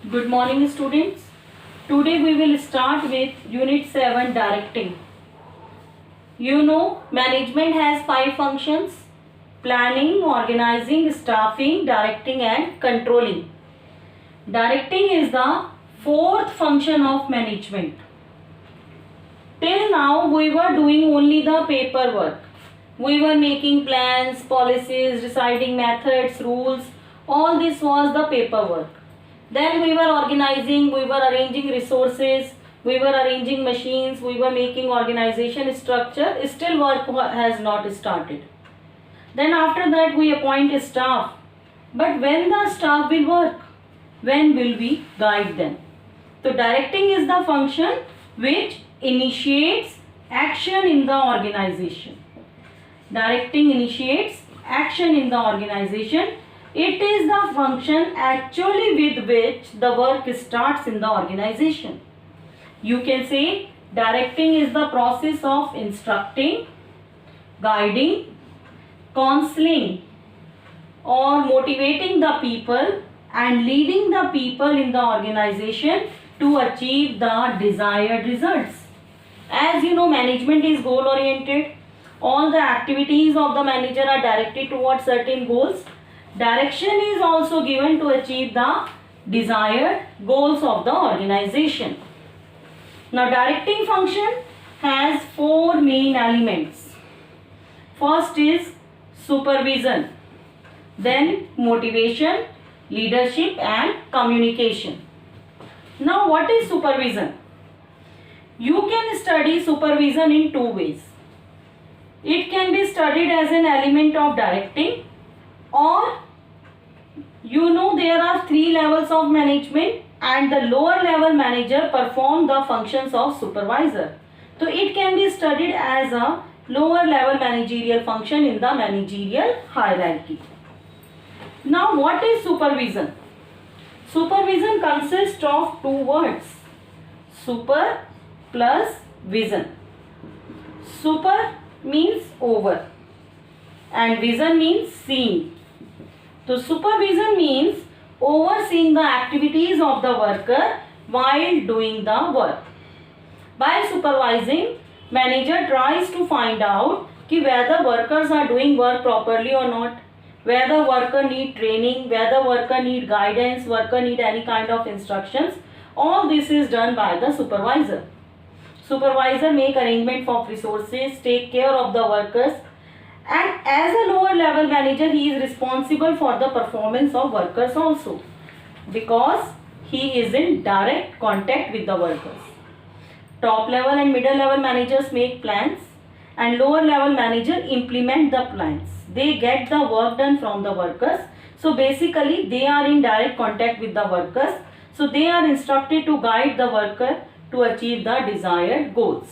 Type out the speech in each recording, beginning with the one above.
Good morning, students. Today we will start with Unit 7 Directing. You know, management has 5 functions: planning, organizing, staffing, directing and controlling. Directing is the fourth function of management. Till now we were doing only the paperwork. We were making plans, policies, deciding methods, rules. All this was the paperwork. Then we were organizing, we were arranging resources, we were arranging machines, we were making organization structure. Still work has not started. Then after that we appoint a staff. But when the staff will work? When will we guide them? So directing is the function which initiates action in the organization. Directing initiates action in the organization. It is the function actually with which the work starts in the organization. You can say directing is the process of instructing, guiding, counseling or motivating the people and leading the people in the organization to achieve the desired results. As you know, management is goal oriented. All the activities of the manager are directed towards certain goals. Direction is also given to achieve the desired goals of the organization. Now, directing function has 4 main elements. First is supervision, then motivation, leadership and communication. Now, what is supervision? You can study supervision in 2 ways. It can be studied as an element of directing, or you know there are 3 levels of management and the lower level manager perform the functions of supervisor. So it can be studied as a lower level managerial function in the managerial hierarchy. Now what is supervision? Supervision consists of 2 words: super plus vision. Super means over and vision means seeing. So supervision means overseeing the activities of the worker while doing the work. By supervising, manager tries to find out whether workers are doing work properly or not, whether worker need training, whether worker need guidance, worker need any kind of instructions. All this is done by the supervisor. Supervisor make arrangement for resources, take care of the workers, and as a lower level manager he is responsible for the performance of workers also, because he is in direct contact with the workers. Top level and middle level managers make plans and lower level manager implement the plans. They get the work done from the workers. So basically they are in direct contact with the workers. So they are instructed to guide the worker to achieve the desired goals.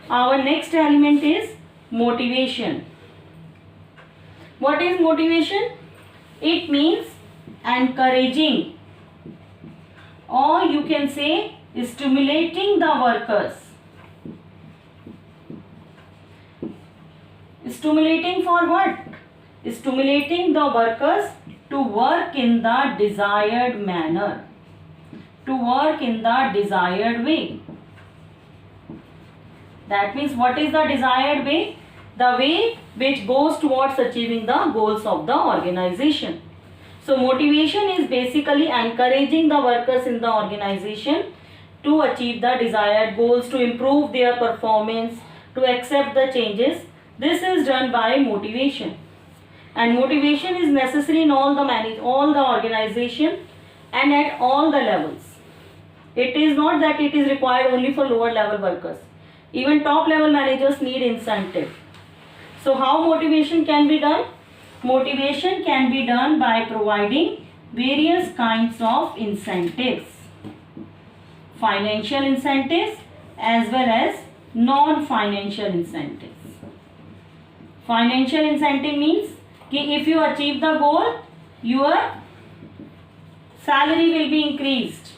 Our next element is motivation. What is motivation? It means encouraging, or you can say stimulating the workers. Stimulating for what? Stimulating the workers to work in the desired manner, to work in the desired way. That means what is the desired way? The way which goes towards achieving the goals of the organization. So motivation is basically encouraging the workers in the organization to achieve the desired goals, to improve their performance, to accept the changes. This is done by motivation. And motivation is necessary in all the organization and at all the levels. It is not that it is required only for lower level workers. Even top level managers need incentive. So how motivation can be done? Motivation can be done by providing various kinds of incentives. Financial incentives as well as non-financial incentives. Financial incentive means if you achieve the goal, your salary will be increased.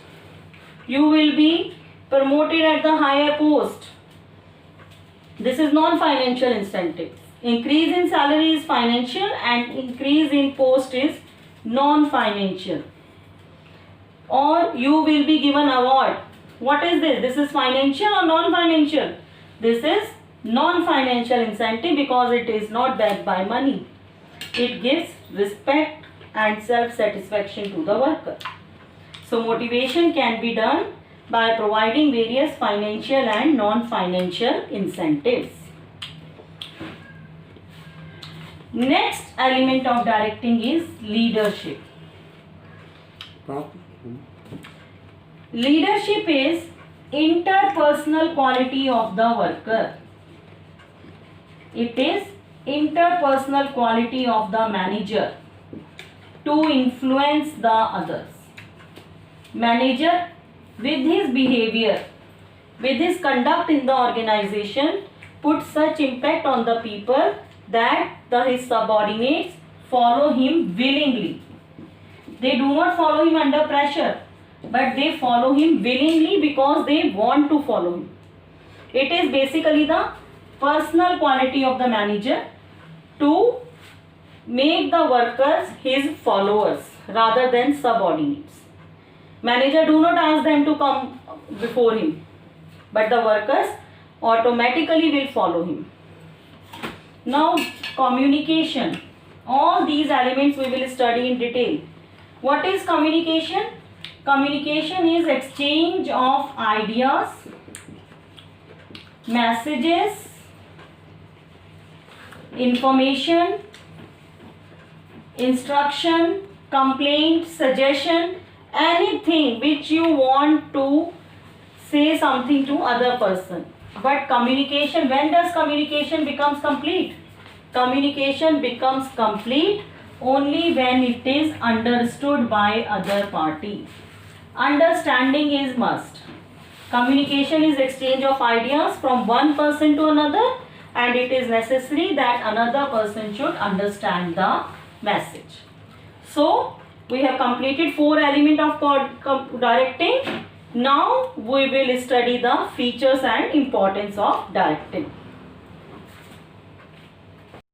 You will be promoted at the higher post. This is non-financial incentive. Increase in salary is financial and increase in post is non-financial. or you will be given award. What is this? This is financial or non-financial? This is non-financial incentive because it is not backed by money. It gives respect and self-satisfaction to the worker. So motivation can be done by providing various financial and non-financial incentives. Next element of directing is leadership. Leadership is interpersonal quality of the worker. It is interpersonal quality of the manager to influence the others. Manager, with his behavior, with his conduct in the organization, puts such impact on the people that his subordinates follow him willingly. They do not follow him under pressure, but they follow him willingly because they want to follow him. It is basically the personal quality of the manager to make the workers his followers rather than subordinates. Manager do not ask them to come before him, but the workers automatically will follow him. Now communication. All these elements we will study in detail. What is communication? Communication is exchange of ideas, messages, information, instruction, complaint, suggestion, anything which you want to say something to other person. But communication, when does communication becomes complete? Communication becomes complete only when it is understood by other party. Understanding is must. Communication is exchange of ideas from one person to another, and it is necessary that another person should understand the message. So we have completed 4 elements of directing. Now we will study the features and importance of directing.